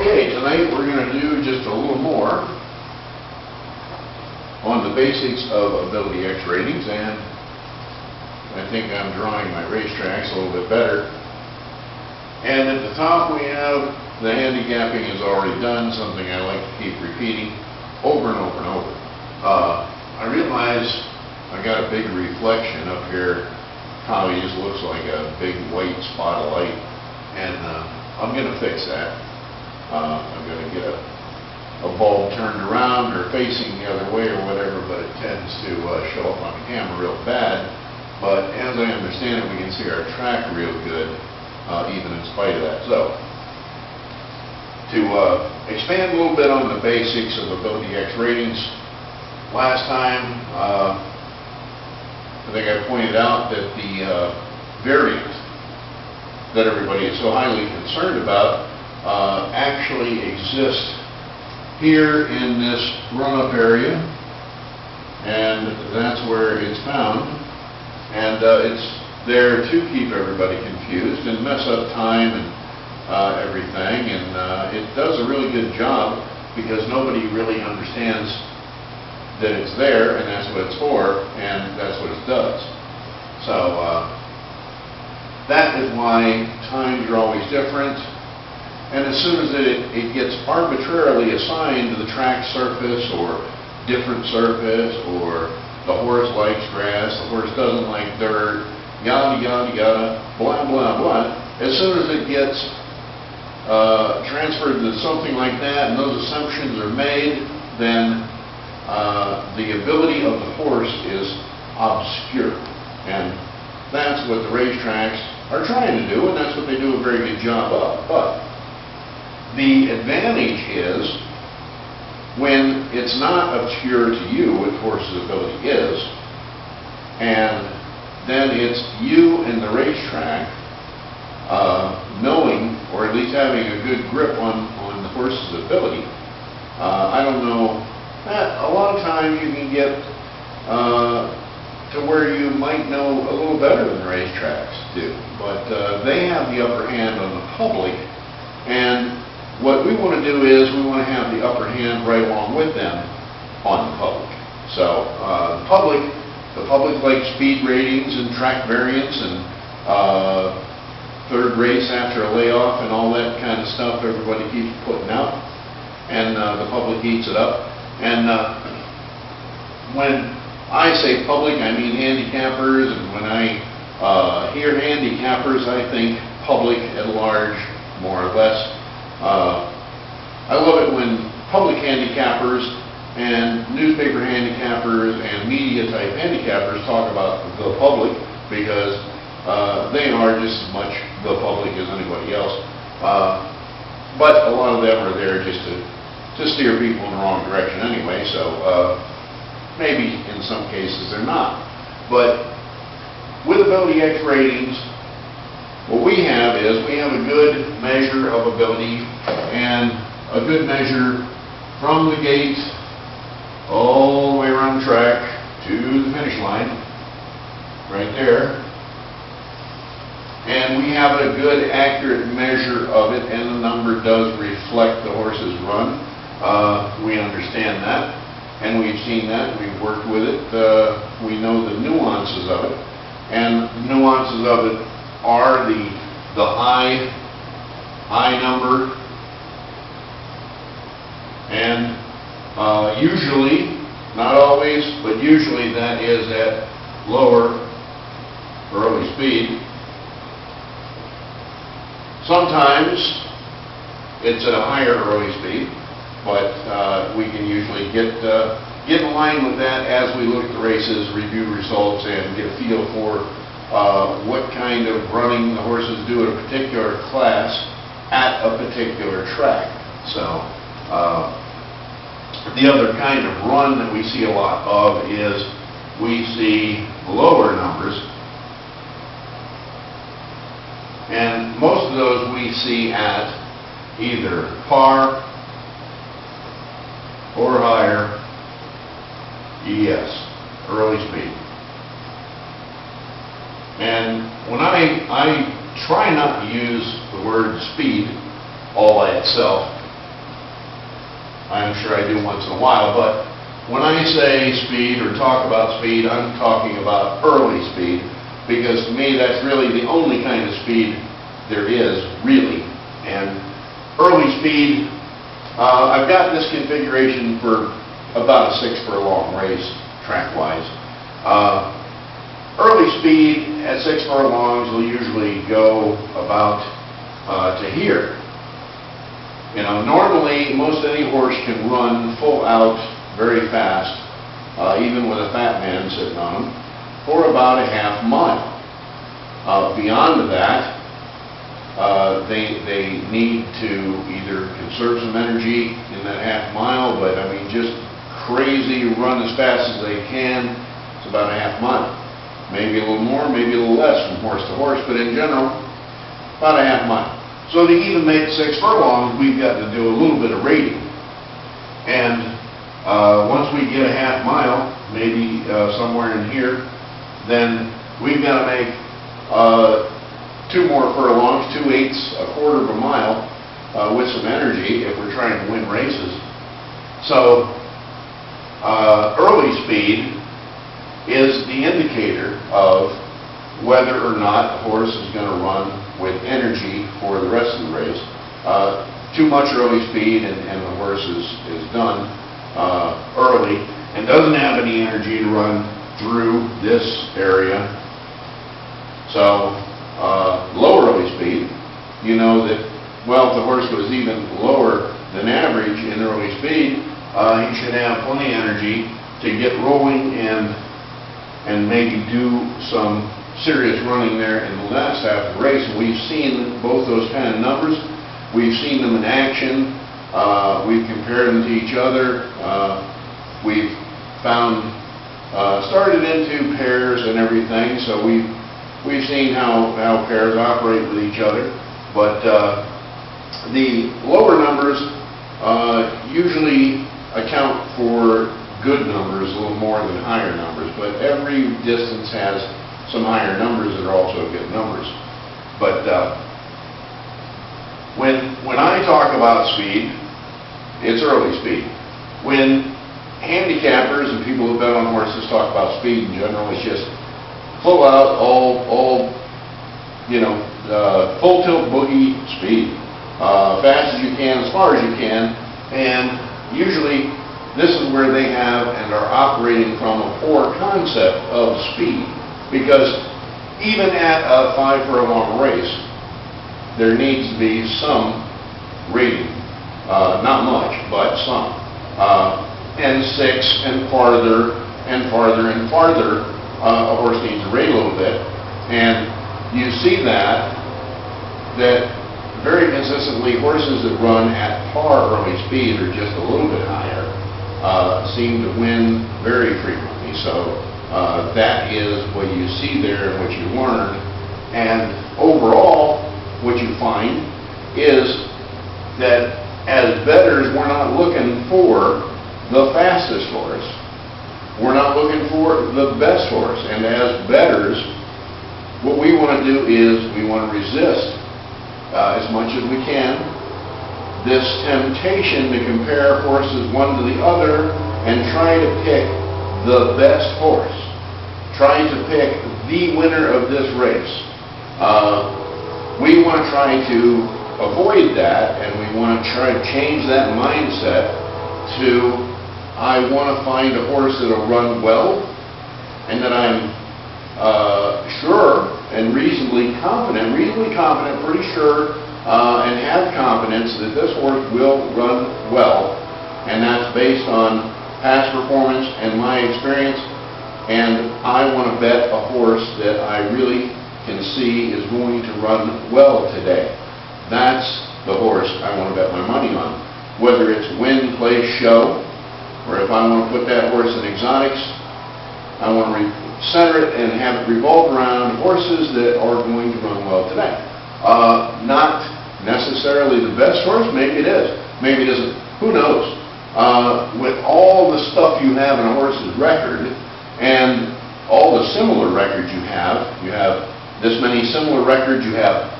Okay, tonight we're going to do just a little more on the basics of AbilityX ratings, and I think I'm drawing my racetracks a little bit better. And at the top we have the handicapping is already done, something I like to keep repeating over and over and over. I realize I got a big reflection up here. Probably just looks like a big white spot of light, and I'm going to fix that. I'm going to get a bulb turned around or facing the other way or whatever, but it tends to show up on the camera real bad. But as I understand it, we can see our track real good, even in spite of that. So, to expand a little bit on the basics of AbilityX ratings, last time I think I pointed out that the variant that everybody is so highly concerned about actually exists here in this run-up area, and that's where it's found, and it's there to keep everybody confused and mess up time and everything, and it does a really good job because nobody really understands that it's there, and that's what it's for, and that's what it does. So that is why times are always different. And as soon as it gets arbitrarily assigned to the track surface or different surface, or the horse likes grass, the horse doesn't like dirt, yada, yada, yada, blah, blah, blah, as soon as it gets transferred to something like that and those assumptions are made, then the ability of the horse is obscure. And that's what the racetracks are trying to do, and that's what they do a very good job of. But the advantage is when it's not obscure to you what the horse's ability is, and then it's you and the racetrack knowing, or at least having a good grip on the horse's ability. I don't know, a lot of times you can get to where you might know a little better than the racetracks do, but they have the upper hand on the public, and what we want to do is we want to have the upper hand right along with them on the public. So the public likes speed ratings and track variance and third race after a layoff and all that kind of stuff everybody keeps putting out, and the public eats it up. And when I say public, I mean handicappers, and when I hear handicappers, I think public at large, more or less. I love it when public handicappers and newspaper handicappers and media type handicappers talk about the public, because they are just as much the public as anybody else. But a lot of them are there just to steer people in the wrong direction anyway, so maybe in some cases they're not. But with AbilityX ratings, what we have is we have a good measure of ability and a good measure from the gate all the way around the track to the finish line, right there. And we have a good accurate measure of it, and the number does reflect the horse's run. We understand that, and we've seen that, we've worked with it. We know the nuances of it, and the nuances of it are the high number, and usually, not always, but usually that is at lower early speed. Sometimes it's at a higher early speed, but we can usually get in line with that as we look at the races, review results, and get a feel for what kind of running the horses do at a particular class at a particular track. So the other kind of run that we see a lot of is we see lower numbers, and most of those we see at either par or higher ES, early speed. And when I try not to use the word speed all by itself, I'm sure I do once in a while, but when I say speed or talk about speed, I'm talking about early speed, because to me that's really the only kind of speed there is, really. And early speed, I've got this configuration for about a 6 furlong race, track-wise. Early speed at 6 furlongs will usually go about to here. You know, normally most any horse can run full out very fast, even with a fat man sitting on him, for about a half mile. Beyond that, they need to either conserve some energy in that half mile, but I mean just crazy run as fast as they can. It's about a half mile. Maybe a little more, maybe a little less from horse to horse, but in general, about a half mile. So to even make 6 furlongs, we've got to do a little bit of rating. And once we get a half mile, maybe somewhere in here, then we've got to make 2 more furlongs, 2/8, a quarter of a mile, with some energy if we're trying to win races. So early speed is the indicator of whether or not the horse is going to run with energy for the rest of the race. Too much early speed and the horse is done early and doesn't have any energy to run through this area. So low early speed, you know that, well, if the horse goes even lower than average in early speed, he should have plenty of energy to get rolling and maybe do some serious running there in the last half of the race. And we've seen both those kind of numbers. We've seen them in action. We've compared them to each other. We've found, started into pairs and everything, so we've seen how pairs operate with each other. But the lower numbers usually account for good numbers a little more than higher numbers, but every distance has some higher numbers that are also good numbers. But when I talk about speed, it's early speed. When handicappers and people who bet on horses talk about speed in general, it's just full out, all you know, full tilt boogie speed, fast as you can, as far as you can, and usually this is where they have and are operating from a poor concept of speed, because even at a 5 furlong race, there needs to be some rating. Not much, but some. And 6 and farther and farther and farther, a horse needs to rate a little bit. And you see that very consistently horses that run at par early speed or just a little bit higher seem to win very frequently. So that is what you see there and what you learn. And overall, what you find is that as bettors, we're not looking for the fastest horse. We're not looking for the best horse. And as bettors, what we want to do is we want to resist as much as we can this temptation to compare horses one to the other and try to pick the best horse, trying to pick the winner of this race. We want to try to avoid that, and we want to try to change that mindset to, I want to find a horse that'll run well and that I'm sure and reasonably confident, pretty sure, and have confidence that this horse will run well. And that's based on past performance and my experience. And I want to bet a horse that I really can see is going to run well today. That's the horse I want to bet my money on. Whether it's win, play, show, or if I want to put that horse in exotics, I want to center it and have it revolve around horses that are going to run well today. Not necessarily the best horse, maybe it is, maybe it isn't, who knows. With all the stuff you have in a horse's record and all the similar records you have this many similar records, you have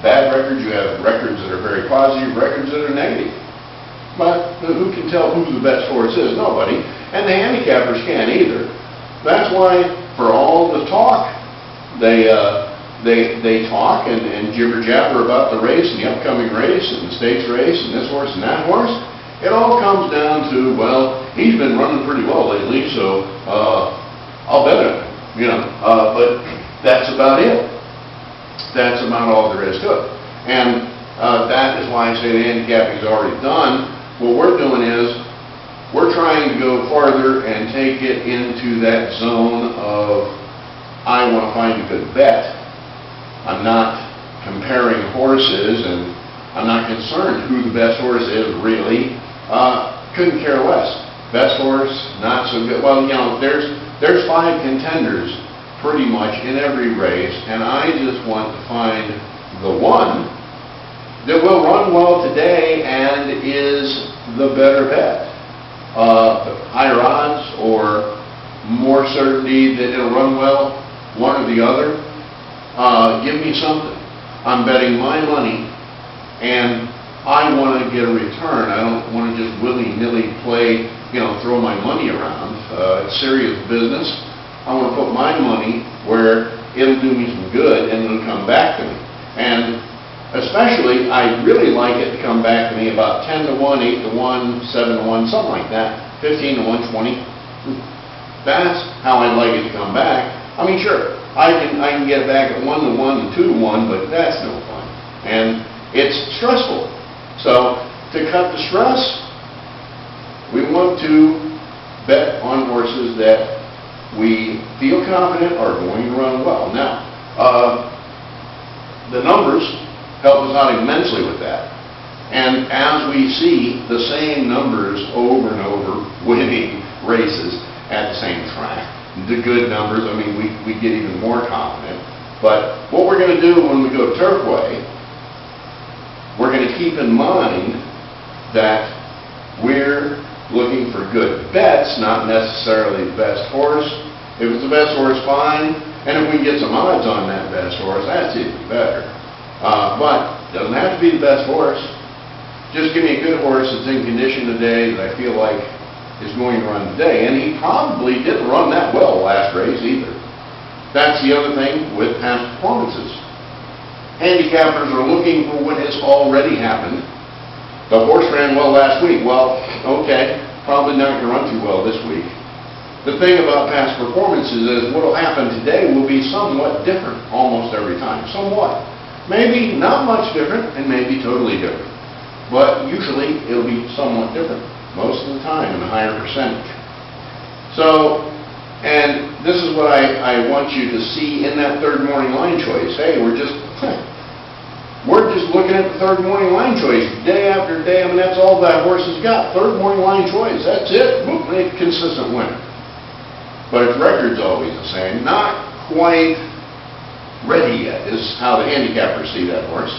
bad records, you have records that are very positive, records that are negative. But who can tell who the best horse is? Nobody. And the handicappers can't either. That's why, for all the talk, they talk and jibber jabber about the race and the upcoming race and the stakes race and this horse and that horse. It all comes down to, well, he's been running pretty well lately, so I'll bet him. You know, but that's about it. That's about all there is to it. And that is why I say the handicapping is already done. What we're doing is we're trying to go farther and take it into that zone of I want to find a good bet. I'm not comparing horses, and I'm not concerned who the best horse is really. Couldn't care less. Best horse, not so good. Well, you know, there's 5 contenders pretty much in every race, and I just want to find the one that will run well today and is the better bet. Higher odds or more certainty that it'll run well, one or the other. Give me something. I'm betting my money, and I want to get a return. I don't want to just willy-nilly play, you know, throw my money around. It's serious business. I want to put my money where it'll do me some good and it'll come back to me. And especially, I really like it to come back to me about 10 to 1, 8 to 1, 7 to 1, something like that. 15 to 1, 20. That's how I'd like it to come back. I mean, sure, I can get it back at 1 to 1 and 2 to 1, but that's no fun. And it's stressful. So to cut the stress, we want to bet on horses that we feel confident are going to run well. Now, the numbers help us out immensely with that. And as we see the same numbers over and over winning races at the same track, the good numbers, I mean, we get even more confident. But what we're going to do when we go Turfway, we're going to keep in mind that we're looking for good bets, not necessarily the best horse. If it's the best horse, fine. And if we get some odds on that best horse, that's even better. But it doesn't have to be the best horse. Just give me a good horse that's in condition today that I feel like is going to run today. And he probably didn't run that well last race either. That's the other thing with past performances. Handicappers are looking for what has already happened. The horse ran well last week. Well, okay, probably not going to run too well this week. The thing about past performances is what will happen today will be somewhat different almost every time. Somewhat. Maybe not much different and maybe totally different. But usually it'll be somewhat different. Most of the time in a higher percentage. So, and this is what I want you to see in that third morning line choice. Hey, we're just looking at the third morning line choice day after day. I mean, that's all that horse has got. Third morning line choice. That's it. Boom, consistent winner. But its record's always the same. Not quite ready yet is how the handicappers see that horse.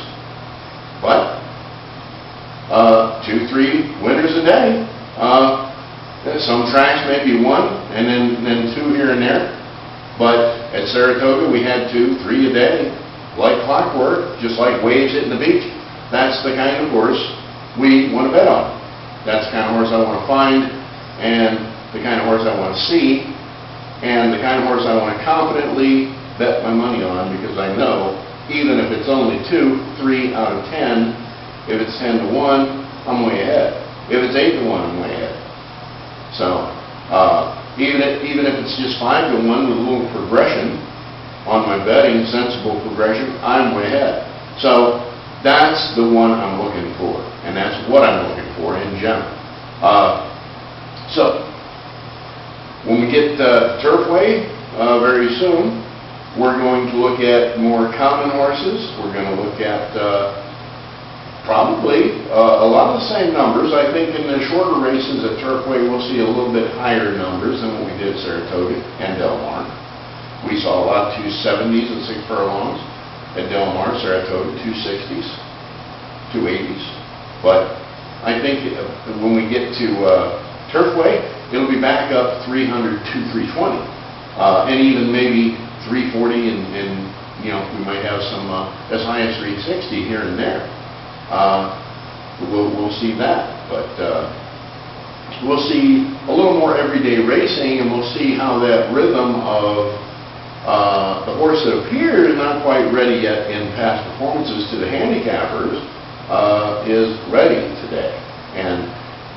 But 2, 3 winners a day. Some tracks maybe 1 and then 2 here and there. But at Saratoga we had 2, 3 a day. Like clockwork, just like waves hitting the beach. That's the kind of horse we want to bet on. That's the kind of horse I want to find, and the kind of horse I want to see, and the kind of horse I want to confidently bet my money on, because I know even if it's only 2, 3 out of 10, if it's 10 to 1, I'm way ahead. If it's 8 to 1, I'm way ahead. So even if it's just 5 to 1 with a little progression on my betting, sensible progression, I'm way ahead. So that's the one I'm looking for, and that's what I'm looking for in general. So when we get Turfway very soon, we're going to look at more common horses. We're going to look at probably a lot of the same numbers. I think in the shorter races at Turfway we'll see a little bit higher numbers than what we did at Saratoga and Del Mar. We saw a lot of 270s and 6 furlongs at Del Mar, Saratoga 260s, 280s. But I think when we get to Turfway, it'll be back up 300 to 320, and even maybe 340, and you know, we might have some as high as 360 here and there. we'll see that. But we'll see a little more everyday racing, and we'll see how that rhythm of the horse that appears not quite ready yet in past performances to the handicappers is ready today. And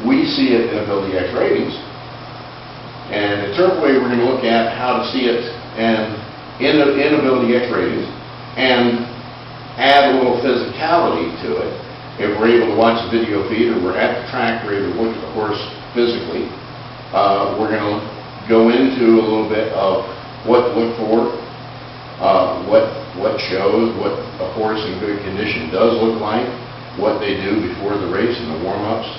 we see it in AbilityX ratings. And at Turfway, we're going to look at how to see it and in AbilityX ratings and add a little physicality to it. If we're able to watch the video feed or we're at the track, we're able to look at the horse physically, we're going to go into a little bit of what to look for, what shows, what a horse in good condition does look like, what they do before the race and the warm-ups,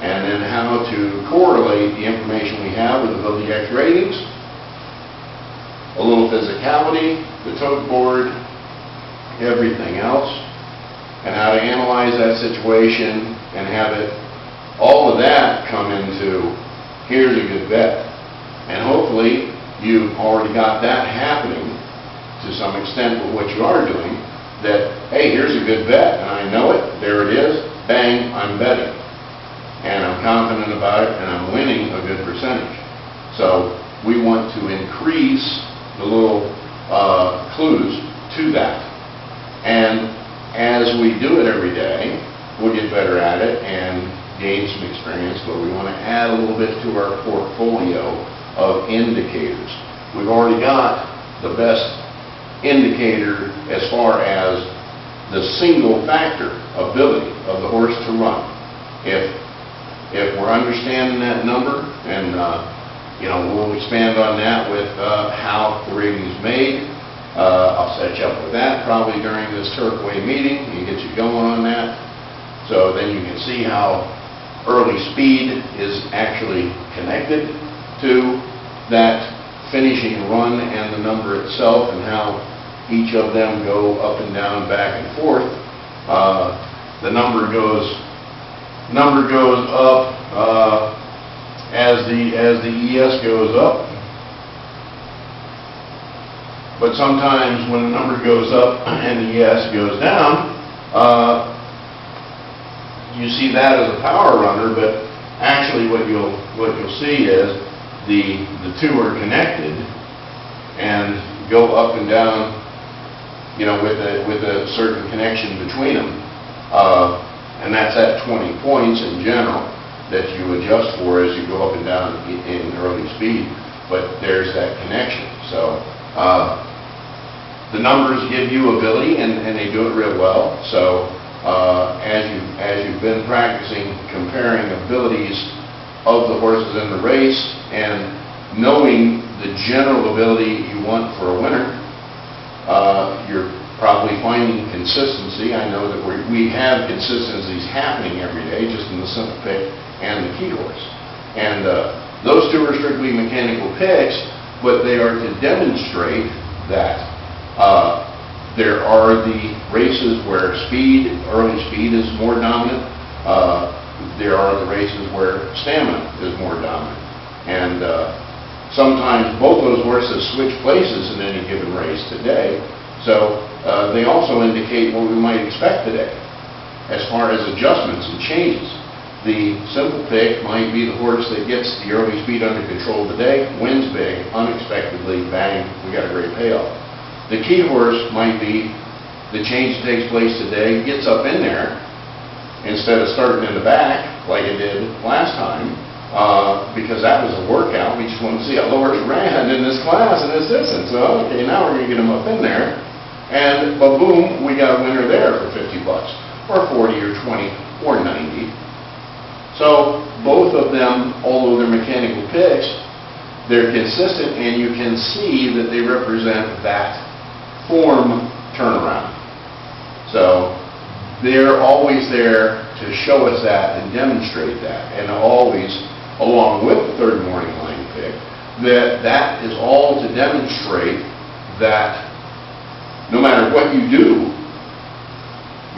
and then how to correlate the information we have with AbilityX ratings, a little physicality, the tote board, everything else, and how to analyze that situation and have it, all of that come into, here's a good bet. And hopefully you've already got that happening to some extent with what you are doing, that, hey, here's a good bet, and I know it, there it is, bang, I'm betting. And I'm confident about it, and I'm winning a good percentage. So we want to increase the little clues to that. And as we do it every day, we'll get better at it and gain some experience, but we want to add a little bit to our portfolio of indicators. We've already got the best indicator as far as the single factor ability of the horse to run. If we're understanding that number, and we'll expand on that with how the rating is made. I'll set you up with that probably during this Turfway meeting and get you going on that. So then you can see how early speed is actually connected to that finishing run and the number itself, and how each of them go up and down, back and forth. The number goes up as the ES goes up. But sometimes when the number goes up and the ES goes down, you see that as a power runner, but actually what you'll see is the two are connected and go up and down, with a certain connection between them. And that's at 20 points in general that you adjust for as you go up and down in early speed. But there's that connection. So the numbers give you ability, and they do it real well. So as you've been practicing comparing abilities of the horses in the race and knowing the general ability you want for a winner, you're probably finding consistency. I know that we have consistencies happening every day, just in the simple pick and the key horse. And those two are strictly mechanical picks, but they are to demonstrate that there are the races where early speed is more dominant. There are the races where stamina is more dominant. And sometimes both those horses switch places in any given race today. So they also indicate what we might expect today as far as adjustments and changes. The simple pick might be the horse that gets the early speed under control today, wins big, unexpectedly, bang, we got a great payoff. The key horse might be the change that takes place today, gets up in there, instead of starting in the back like it did last time, because that was a workout. We just wanted to see how the horse ran in this class and this distance. So, okay, now we're going to get him up in there, and boom, we got a winner there for 50 bucks, or 40, or 20, or 90. So both of them, although they're mechanical picks, they're consistent, and you can see that they represent that form turnaround. So they're always there to show us that and demonstrate that, and always, along with the third morning line pick, that is all to demonstrate that no matter what you do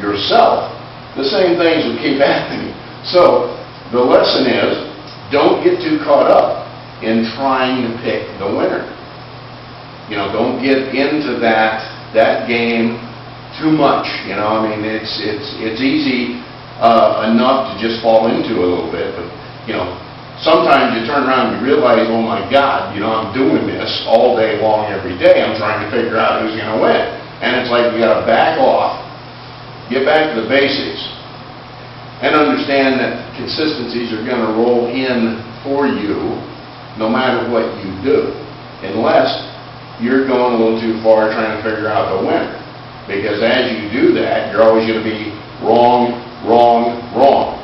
yourself, the same things will keep happening. So the lesson is, don't get too caught up in trying to pick the winner. Don't get into that game too much. I mean, it's easy enough to just fall into a little bit, but, you know, sometimes you turn around and you realize, oh my God, you know, I'm doing this all day long, every day. I'm trying to figure out who's going to win. And it's like you got to back off, get back to the basics, and understand that consistencies are going to roll in for you no matter what you do, unless you're going a little too far trying to figure out the winner. Because as you do that, you're always going to be wrong, wrong, wrong.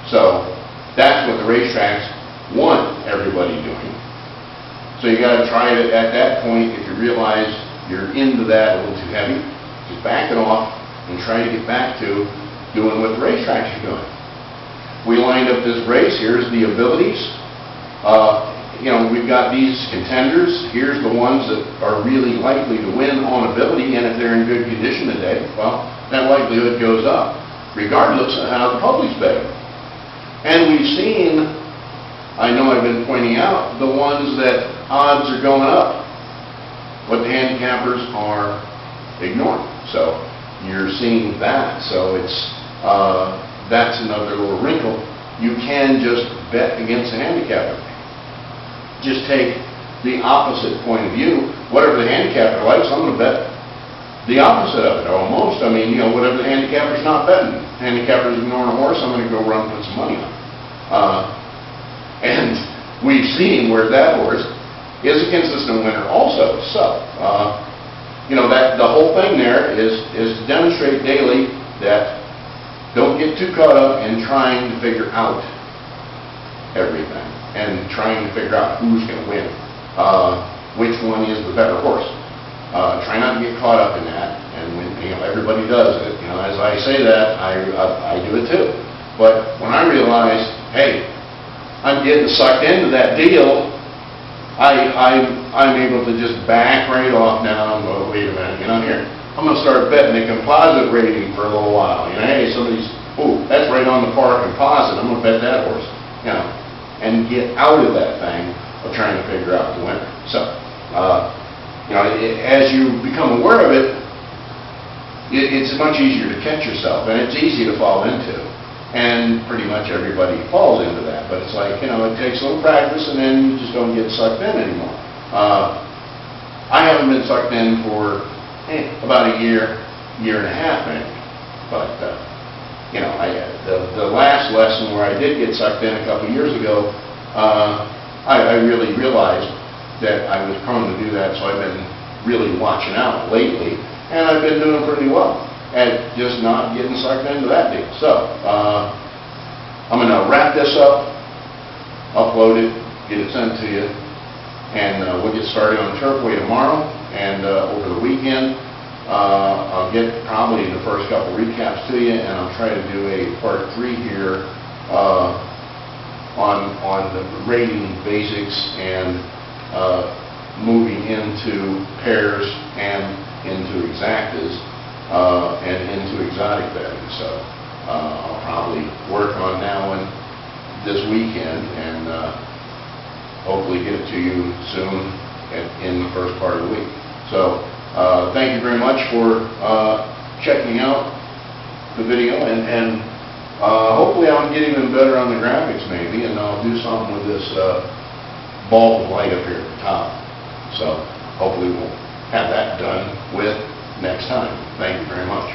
So that's what the racetracks want everybody doing. So you got to try it at that point. If you realize you're into that a little too heavy, just back it off and try to get back to doing what the racetracks are doing. We lined up this race. Here's the abilities. You know, we've got these contenders. Here's the ones that are really likely to win on ability, and if they're in good condition today, well, that likelihood goes up, regardless of how the public's betting. And we've seen, I know I've been pointing out, the ones that odds are going up, what the handicappers are ignoring. So you're seeing that. So it's that's another little wrinkle. You can just bet against the handicapper. Just take the opposite point of view. Whatever the handicapper likes, I'm going to bet the opposite of it, almost. I mean, you know, whatever the handicapper's not betting. Handicapper's ignoring a horse, I'm going to go run and put some money on it. And we've seen where that horse is a consistent winner also. So, you know, that the whole thing there is to demonstrate daily that don't get too caught up in trying to figure out everything and trying to figure out who's going to win, which one is the better horse. Try not to get caught up in that. And when, you know, everybody does it. You know, as I say that, I do it too. But when I realize, hey, I'm getting sucked into that deal, I'm able to just back right off now and go, wait a minute, you know, here, I'm going to start betting the composite rating for a little while. You know, hey, somebody's, ooh, that's right on the par composite, I'm going to bet that horse, you know, and get out of that thing of trying to figure out the winner. So, you know, as you become aware of it, it's much easier to catch yourself, and it's easy to fall into. And pretty much everybody falls into that. But it's like, you know, it takes a little practice, and then you just don't get sucked in anymore. I haven't been sucked in for about a year and a half, maybe. But, you know, the last lesson where I did get sucked in a couple of years ago, I really realized that I was prone to do that, so I've been really watching out lately, and I've been doing pretty well at just not getting sucked into that deal. So, I'm going to wrap this up, upload it, get it sent to you, and we'll get started on Turfway tomorrow, and over the weekend, I'll get probably the first couple recaps to you, and I'll try to do a part 3 here on the rating basics and moving into pairs and into exactas. And into exotic betting. So I'll probably work on that one this weekend and hopefully get it to you soon in the first part of the week. So thank you very much for checking out the video, and hopefully I'll get even better on the graphics maybe, and I'll do something with this ball of light up here at the top. So hopefully we'll have that done with next time. Thank you very much.